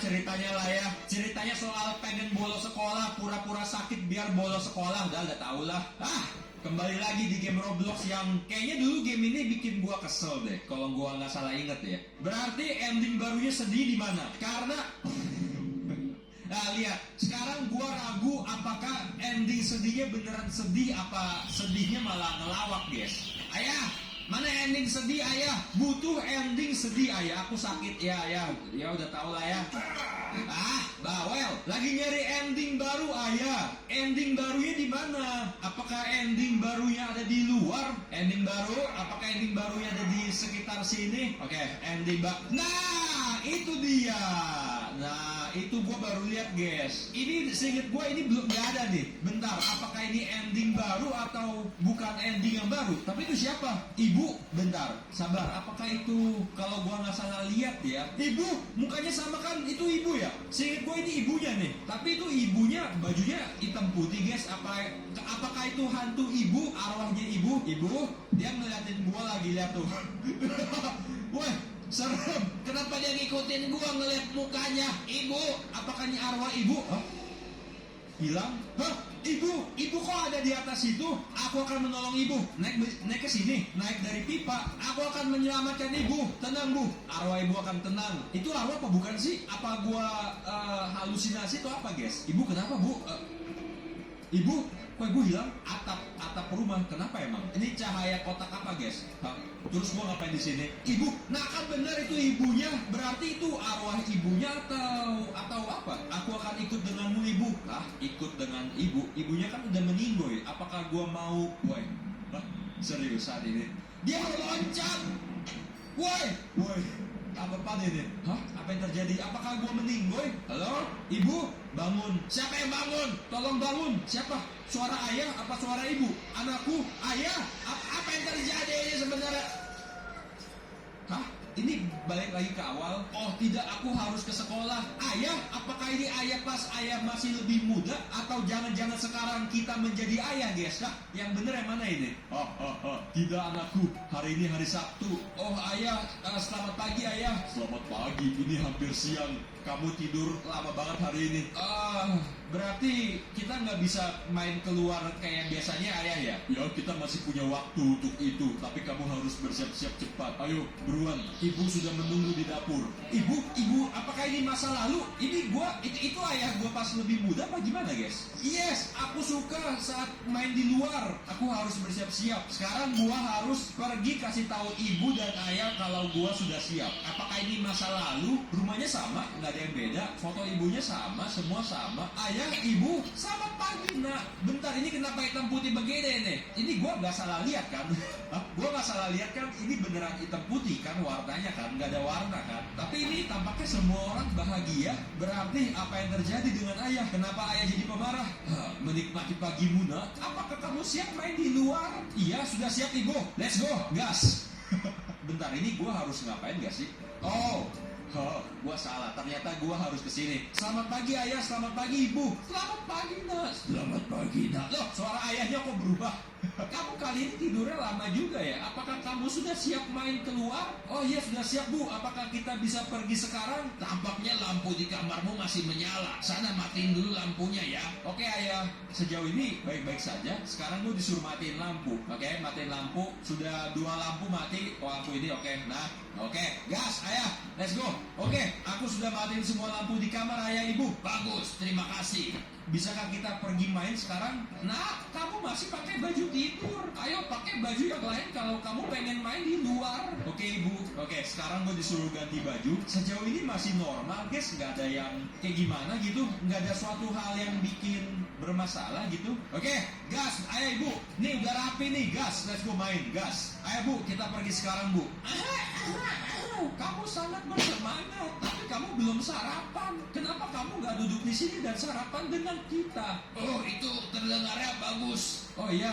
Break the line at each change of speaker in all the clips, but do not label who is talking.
ceritanya lah ya. Ceritanya soal pengen bolos sekolah, pura-pura sakit biar bolos sekolah. Udah tau lah. Kembali lagi di game Roblox yang kayaknya dulu game ini bikin gua kesel deh. Kalau gua nggak salah inget ya. Berarti ending barunya sedih di mana? Karena nah lihat, sekarang gua ragu apakah ending sedihnya beneran sedih apa sedihnya malah ngelawak guys. Ayah, mana ending sedih ayah? Butuh ending sedih ayah. Aku sakit ya ayah. Ya udah tau lah ya. Bawel, lagi nyari ending baru ayah. Ending barunya di mana? Apakah ending barunya ada di luar? Ending baru? Apakah ending barunya ada di sekitar sini? Oke, ending nah, itu dia. Nah, itu gua baru lihat guys. Ini seinget gua ini belum ada nih. Bentar, apakah ini ending baru atau bukan ending yang baru? Tapi itu siapa? Ibu? Bentar, sabar. Apakah itu kalau gua nggak salah lihat ya? Ibu, mukanya sama kan? Itu ibu ya? Seinget gua ini ibunya nih. Tapi itu ibunya bajunya hitam putih guys. Apakah itu hantu ibu? Arwahnya ibu? Ibu? Dia ngeliatin gua lagi, lihat tuh. Wah, serem. Kenapa dia ngikutin gua ngeliat mukanya? Ibu, apakah ini arwah ibu? Hilang? Ibu kok ada di atas itu? Aku akan menolong ibu. Naik ke sini, naik dari pipa. Aku akan menyelamatkan ibu. Tenang bu, arwah ibu akan tenang. Itu arwah apa bukan sih? Apa gua halusinasi atau apa guys? Ibu kenapa bu? Ibu, kok ibu hilang? Atap rumah, kenapa emang? Ini cahaya kotak apa guys? Terus gua ngapain di sini? Ibu, nah kan benar itu ibunya. Berarti itu arwah ibunya atau apa? Aku akan ikut denganmu ibu. Ikut dengan ibu? Ibunya kan udah meninggal. Apakah gua mau? Woi, seriusan ini? Dia loncat. Woi, apa ini? Apa yang terjadi? Apakah gua meninggal? Halo, ibu, bangun. Siapa yang bangun? Tolong bangun. Siapa? Suara ayah apa suara ibu? Anakku, ayah. Apa yang terjadi ini sebenarnya? Ini balik lagi ke awal. Oh tidak, aku harus ke sekolah. Ayah, apakah ini ayah pas ayah masih lebih muda? Atau jangan-jangan sekarang kita menjadi ayah guys? Yang bener yang mana ini? Tidak anakku, hari ini hari Sabtu. Oh ayah, selamat pagi ayah. Selamat pagi, ini hampir siang. Kamu tidur lama banget hari ini. Berarti kita nggak bisa main keluar kayak biasanya ayah ya? Ya kita masih punya waktu untuk itu. Tapi kamu harus bersiap-siap cepat. Ayo beruan, ibu sudah menunggu di dapur. Ibu, apakah ini masa lalu? Ini itu ayah gua pas lebih muda apa gimana guys? Yes, aku suka saat main di luar. Aku harus bersiap-siap. Sekarang gua harus pergi kasih tahu ibu dan ayah kalau gua sudah siap. Apakah ini masa lalu? Rumahnya sama, nggak ada yang beda. Foto ibunya sama, semua sama. Ayah, ibu, selamat pagi nak. Bentar, ini kenapa hitam putih begini nih? Ini gua nggak salah lihat kan? Gua nggak salah lihat kan? Ini beneran hitam putih kan warnanya kan? Nggak ada warna kan? Tapi ini tampaknya semua orang bahagia. Berarti apa yang terjadi dengan ayah? Kenapa ayah jadi pemarah? Menikmati pagimu nak. Apakah kamu siap main di luar? Iya, sudah siap ibu. Let's go, gas. Bentar, ini gua harus ngapain gak sih? Gua salah. Ternyata gua harus kesini. Selamat pagi ayah, selamat pagi ibu. Selamat pagi nak. Selamat pagi nak. Loh, suara ayahnya kok berubah? Kamu kali ini tidurnya lama juga ya? Apakah kamu sudah siap main keluar? Oh iya sudah siap bu. Apakah kita bisa pergi sekarang? Tampaknya lampu di kamarmu masih menyala. Sana matiin dulu lampunya ya. Oke ayah. Sejauh ini baik-baik saja. Sekarang gue disuruh matiin lampu. Oke, matiin lampu. Sudah 2 lampu mati. Oh lampu ini oke. Nah, oke. Gas ayah. Let's go. Oke, aku sudah matiin semua lampu di kamar ayah ibu. Bagus, terima kasih. Bisakah kita pergi main sekarang? Nah, kamu masih pakai baju tidur. Ayo pakai baju yang lain kalau kamu pengen main di luar. Oke ibu. Oke, sekarang gue disuruh ganti baju. Sejauh ini masih normal guys. Nggak ada yang kayak gimana gitu. Nggak ada suatu hal yang bikin bermasalah gitu. Oke, gas. Ayo ibu. Nih udah rapi nih, gas. Let's go main, gas. Ayo bu, kita pergi sekarang bu. Kamu sangat bersemangat, tapi kamu belum sarapan. Kenapa kamu nggak duduk di sini dan sarapan dengan kita? Oh, itu terdengarnya bagus. Oh iya,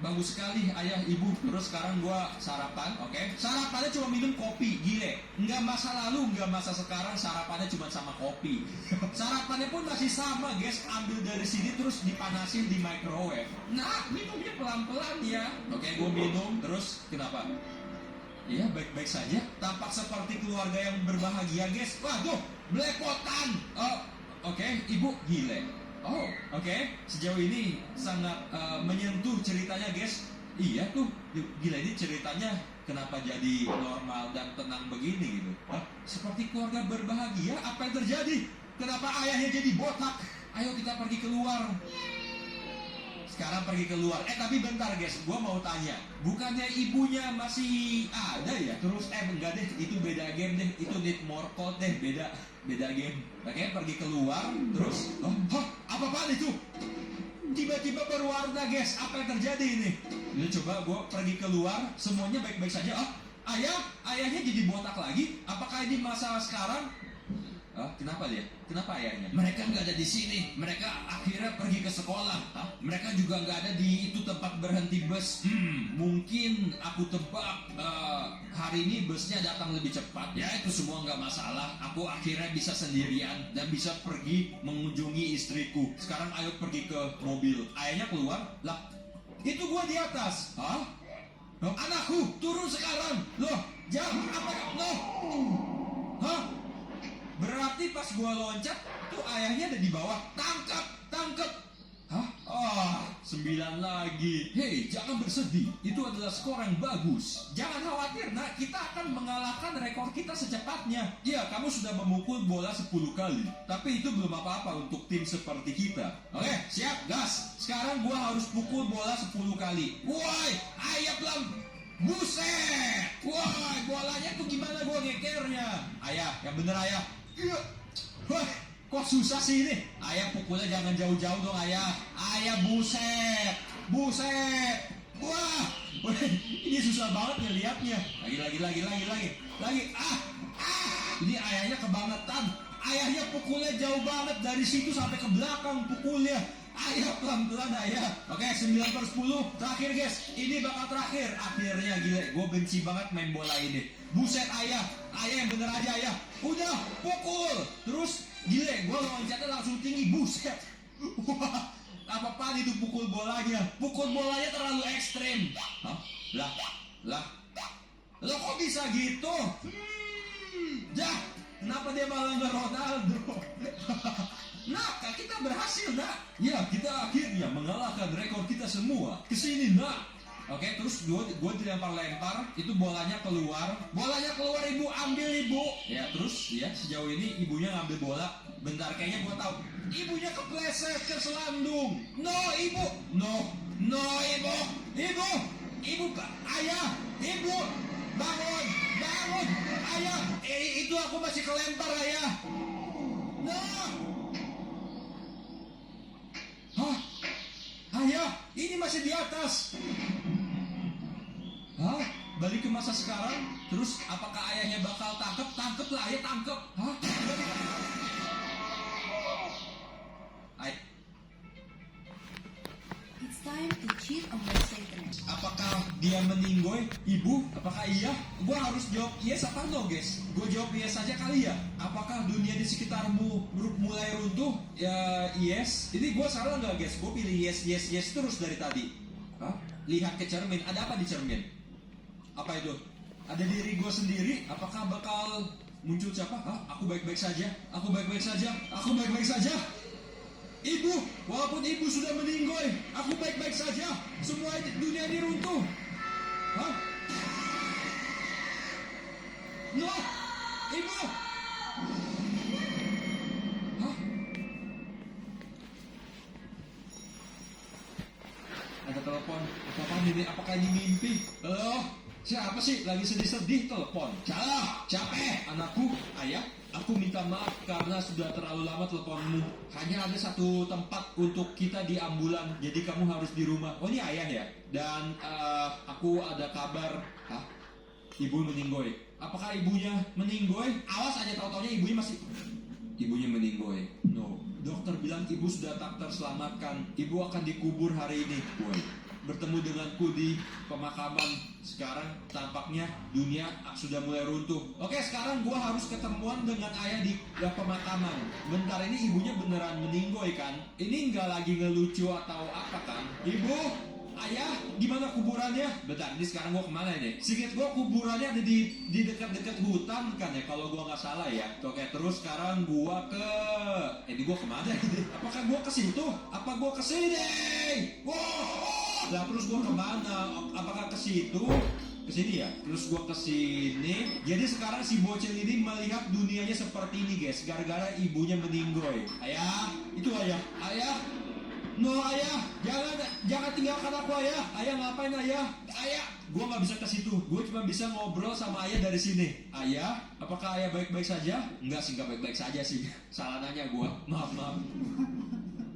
bagus sekali ayah ibu. Terus sekarang gua sarapan, oke? Sarapannya cuma minum kopi, gile. Nggak masa lalu, nggak masa sekarang. Sarapannya cuma sama kopi. Sarapannya pun masih sama, guys. Ambil dari sini terus dipanasin di microwave. Nah, minumnya pelan-pelan ya. Oke, gua minum. Terus kenapa? Iya, baik-baik saja. Tampak seperti keluarga yang berbahagia, guys. Waduh, belepotan. Oh, oke, ibu gile. Oh, oke. Sejauh ini sangat menyentuh ceritanya, guys. Iya tuh, gila ini ceritanya kenapa jadi normal dan tenang begini gitu. Hah? Seperti keluarga berbahagia, apa yang terjadi? Kenapa ayahnya jadi botak? Ayo kita pergi keluar. Sekarang pergi keluar. Tapi bentar guys, gua mau tanya. Bukannya ibunya masih ada ya? Terus enggak deh, itu beda game deh. Itu Need More Code deh, beda game. Oke, pergi keluar. Terus, apa-apaan itu? Tiba-tiba berwarna guys. Apa yang terjadi ini? Ini coba gua pergi keluar, semuanya baik-baik saja. Ayahnya jadi botak lagi. Apakah ini masa sekarang? Kenapa dia? Kenapa ayahnya? Mereka nggak ada di sini. Mereka akhirnya pergi ke sekolah. Mereka juga nggak ada di itu tempat berhenti bus. Mungkin aku tebak hari ini busnya datang lebih cepat. Ya itu semua nggak masalah. Aku akhirnya bisa sendirian dan bisa pergi mengunjungi istriku. Sekarang ayo pergi ke mobil. Ayahnya keluar. Lah, itu gua di atas. Anakku turun sekarang. Loh, jangan apa? Loh. Berarti pas gua loncat, tuh ayahnya ada di bawah. Tangkap. 9 lagi. Hei, jangan bersedih. Itu adalah skor yang bagus. Jangan khawatir, nak. Kita akan mengalahkan rekor kita secepatnya. Ya, kamu sudah memukul bola 10 kali. Tapi itu belum apa-apa untuk tim seperti kita. Oke, siap, gas. Sekarang gua harus pukul bola 10 kali. Woi, ayah pelan. Buset. Woi, bolanya tuh gimana gua ngekernya? Ayah, yang bener ayah. Iya. Wah, kok susah sih ini? Ayah pukulnya jangan jauh-jauh dong ayah. Ayah buset. Wah, ini susah banget ngeliatnya. Lagi. Ini ayahnya kebangetan. Ayahnya pukulnya jauh banget dari situ sampai ke belakang pukulnya. Ayah pelan-pelan ayah. Oke, 9/10. Terakhir guys. Ini bakal terakhir. Akhirnya gila. Gue benci banget main bola ini. Buset ayah. Ayah yang bener aja ayah. Udah pukul. Terus gila. Gue loncatnya langsung tinggi. Buset. Wah. Apa-apaan itu pukul bolanya. Pukul bolanya terlalu ekstrim. Lah. Lo kok bisa gitu? Kenapa dia malah nggak Ronaldo? Nak, kita berhasil, nak. Ya, kita akhirnya mengalahkan rekor kita semua. Kesini, nak. Oke, terus gue dilempar-lempar. Itu bolanya keluar. Ibu, ambil ibu. Ya, terus ya sejauh ini ibunya ngambil bola. Bentar, kayaknya gue tahu. Ibunya kepleset ke selandung. No, ibu. No, ibu. Ibu, ayah. Ibu, bangun. Ayah, itu aku masih kelempar, ayah. No. Ayah, ini masih di atas. Balik ke masa sekarang. Terus apakah ayahnya bakal tangkep? Tangkep lah, ayah tangkep.
It's time to cheat on your statement.
Apakah dia meninggoy? Ibu? Apakah iya? Gue harus jawab yes apa no guys? Gue jawab yes saja kali ya. Apakah dunia di sekitarmu mulai runtuh? Ya yes. Ini gue salah nggak guys? Gue pilih yes terus dari tadi. Lihat ke cermin. Ada apa di cermin? Apa itu? Ada diri gue sendiri. Apakah bakal muncul siapa? Aku baik-baik saja. Ibu, walaupun ibu sudah meninggoy, aku baik-baik saja. Semua dunia ini runtuh. No, ibu. Ada telepon. Apaan ini? Apakah ini mimpi? Halo, siapa sih? Lagi sedih-sedih telepon. Capek. Anakku, ayah. Aku minta maaf karena sudah terlalu lama teleponmu. Hanya ada satu tempat untuk kita di ambulan. Jadi kamu harus di rumah. Oh ini ayah ya? Dan aku ada kabar. Ibu meninggoy. Apakah ibunya meninggoy? Awas aja tahu-taunya ibunya meninggoy. No. Dokter bilang ibu sudah tak terselamatkan. Ibu akan dikubur hari ini. Boy. Bertemu denganku di pemakaman. Sekarang tampaknya dunia sudah mulai runtuh. Oke, sekarang gua harus ketemuan dengan ayah di pemakaman. Bentar, ini ibunya beneran meninggoy kan? Ini nggak lagi ngelucu atau apa kan? Ibu, Ayah, di mana kuburannya? Bentar, ini sekarang gua kemana ini? Seinget gua kuburannya ada di dekat-dekat hutan kan ya, kalau gua nggak salah ya. Oke, terus sekarang gua ke... Ini gua kemana ini? Apakah gua ke situ? Apa gua ke sini? Wow! Nah, terus gua kemana? Apakah ke situ? Ke sini ya? Terus gua ke sini. Jadi sekarang si bocil ini melihat dunianya seperti ini, guys. Gara-gara ibunya meninggoy. Ayah, itu ayah. Ayah, no ayah, jangan tinggalkan aku ayah. Ayah ngapain ayah? Ayah, gua nggak bisa ke situ. Gua cuma bisa ngobrol sama ayah dari sini. Ayah, apakah ayah baik-baik saja? Enggak sih, nggak baik-baik saja sih. Salah nanya gua. Maaf.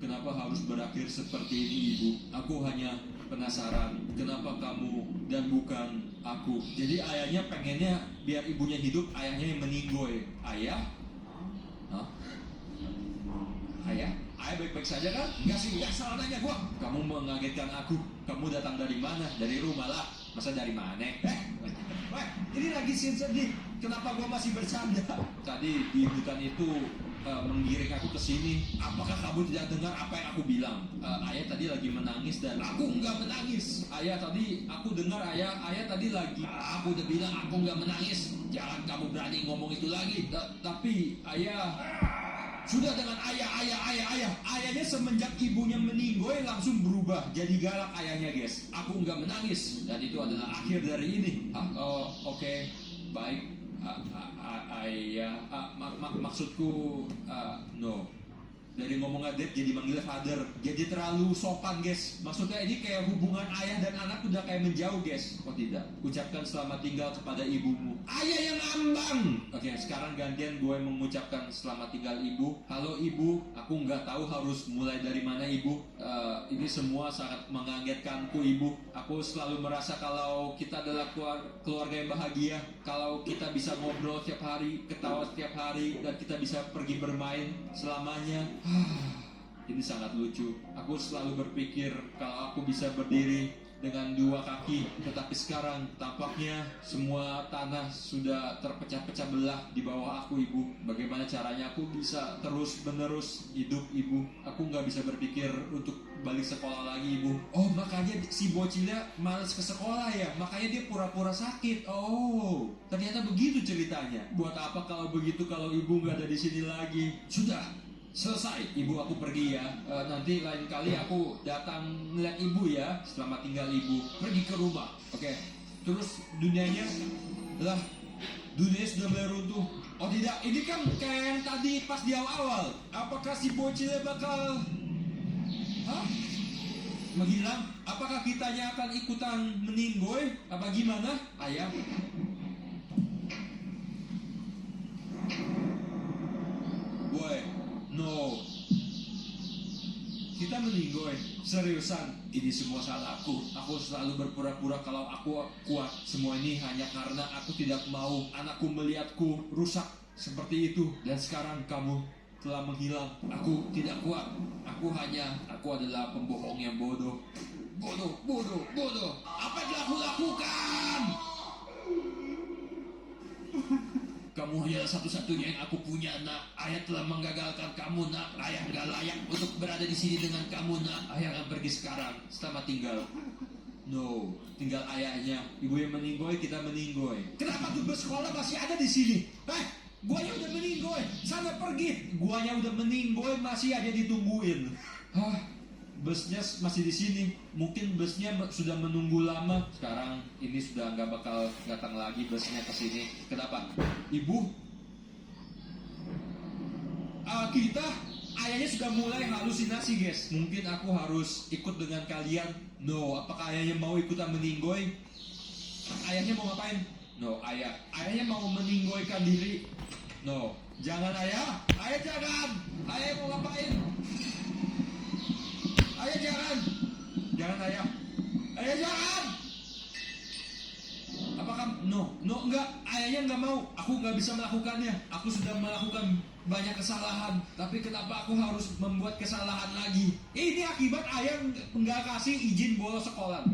Kenapa harus berakhir seperti ini ibu? Aku hanya penasaran. Kenapa kamu dan bukan aku? Jadi ayahnya pengennya biar ibunya hidup, ayahnya yang meninggoy. Ayah? Hah? Ayah? Ayah baik-baik saja kan? Enggak sih, enggak salah nanya gua. Kamu mengagetkan aku. Kamu datang dari mana? Dari rumah lah. Masa dari mana? Ini lagi scene sedih. Kenapa gua masih bercanda? Tadi di hutan itu menggiring aku ke sini. Apakah kamu tidak dengar apa yang aku bilang? Ayah tadi lagi menangis dan aku enggak menangis. Ayah tadi aku dengar ayah tadi lagi. Aku udah bilang aku enggak menangis. Jangan kamu berani ngomong itu lagi. Tapi ayah sudah dengan ayah. Ayahnya semenjak ibunya meninggoy langsung berubah jadi galak ayahnya, guys. Aku nggak menangis dan itu adalah akhir dari ini. Oke. Baik. Ayah, maksudku no. Dari ngomong adet jadi manggil father. Jadi terlalu sopan, guys. Maksudnya ini kayak hubungan ayah dan anak udah kayak menjauh, guys. Oh tidak. Ucapkan selamat tinggal kepada ibumu. Ayah yang ngambang. Oke, sekarang gantian gue mengucapkan selamat tinggal ibu. Halo ibu, aku nggak tahu harus mulai dari mana ibu. Ini semua sangat mengagetkanku ibu. Aku selalu merasa kalau kita adalah keluarga yang bahagia. Kalau kita bisa ngobrol setiap hari, ketawa setiap hari, dan kita bisa pergi bermain selamanya. Ini sangat lucu. Aku selalu berpikir kalau aku bisa berdiri dengan dua kaki, tetapi sekarang tampaknya semua tanah sudah terpecah-pecah belah di bawah aku ibu. Bagaimana caranya aku bisa terus-menerus hidup ibu? Aku nggak bisa berpikir untuk balik sekolah lagi ibu. Oh, makanya si bocilnya malas ke sekolah ya? Makanya dia pura-pura sakit. Oh, ternyata begitu ceritanya. Buat apa kalau begitu kalau ibu nggak ada di sini lagi? Sudah selesai, ibu aku pergi ya. Nanti lain kali aku datang melihat ibu ya. Selamat tinggal ibu. Pergi ke rumah. Oke. Terus dunianya sudah mulai runtuh. Oh tidak, ini kan kayak yang tadi pas di awal. Apakah si bocilnya bakal menghilang? Apakah kitanya akan ikutan meninggoy? Apa gimana? Ayah. Boy. No. Kita meninggoy. Seriusan, ini semua salahku. Aku selalu berpura-pura kalau aku kuat. Semua ini hanya karena aku tidak mau anakku melihatku rusak seperti itu. Dan sekarang kamu telah menghilang. Aku tidak kuat. Aku adalah pembohong yang bodoh. Bodoh. Apa yang telah aku lakukan? Kamu hanya satu-satunya yang aku punya, nak. Ayah telah menggagalkan kamu, nak. Ayah nggak layak untuk berada di sini dengan kamu, nak. Ayah akan pergi sekarang. Selamat tinggal. No, tinggal ayahnya. Ibu yang meninggoy, kita meninggoy. Kenapa tuh bersekolah masih ada di sini? Guanya udah meninggoy. Sana pergi. Guanya udah meninggoy, masih aja ditungguin. Busnya masih di sini. Mungkin busnya sudah menunggu lama. Sekarang ini sudah nggak bakal datang lagi busnya ke sini. Kenapa? Ibu, ayahnya sudah mulai halusinasi, guys. Mungkin aku harus ikut dengan kalian. No, apakah ayahnya mau ikutan meninggoy? Ayahnya mau ngapain? No, ayahnya mau meninggoykan diri. No, jangan ayah. Ayah jangan. Ayah mau ngapain? Ayah jangan. Jangan ayah. Ayah jangan. Apakah no enggak, ayahnya enggak mau. Aku enggak bisa melakukannya. Aku sudah melakukan banyak kesalahan, tapi kenapa aku harus membuat kesalahan lagi? Ini akibat ayah enggak kasih izin bolos sekolah.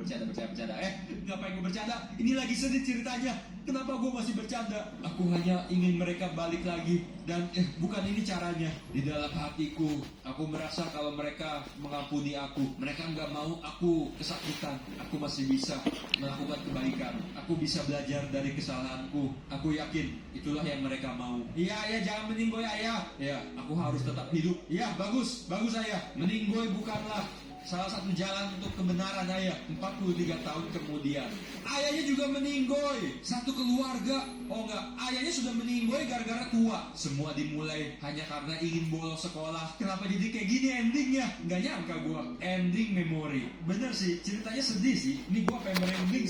Bercanda. Ngapain gue bercanda? Ini lagi sedih ceritanya. Kenapa gue masih bercanda? Aku hanya ingin mereka balik lagi. Dan bukan ini caranya. Di dalam hatiku, aku merasa kalau mereka mengampuni aku. Mereka nggak mau aku kesakitan. Aku masih bisa melakukan kebaikan. Aku bisa belajar dari kesalahanku. Aku yakin itulah yang mereka mau. Iya, ayah, jangan meninggoy, ayah. Ya, aku harus tetap hidup. Iya, bagus, bagus, ayah. Meninggoy bukanlah salah satu jalan untuk kebenaran, ayah. 43 tahun kemudian ayahnya juga meninggoy. Satu keluarga. Oh enggak, ayahnya sudah meninggoy gara-gara tua. Semua dimulai hanya karena ingin bolos sekolah. Kenapa jadi kayak gini endingnya? Nggak nyangka gua. Ending memori. Bener sih, ceritanya sedih sih. Ini gua pengen merinding.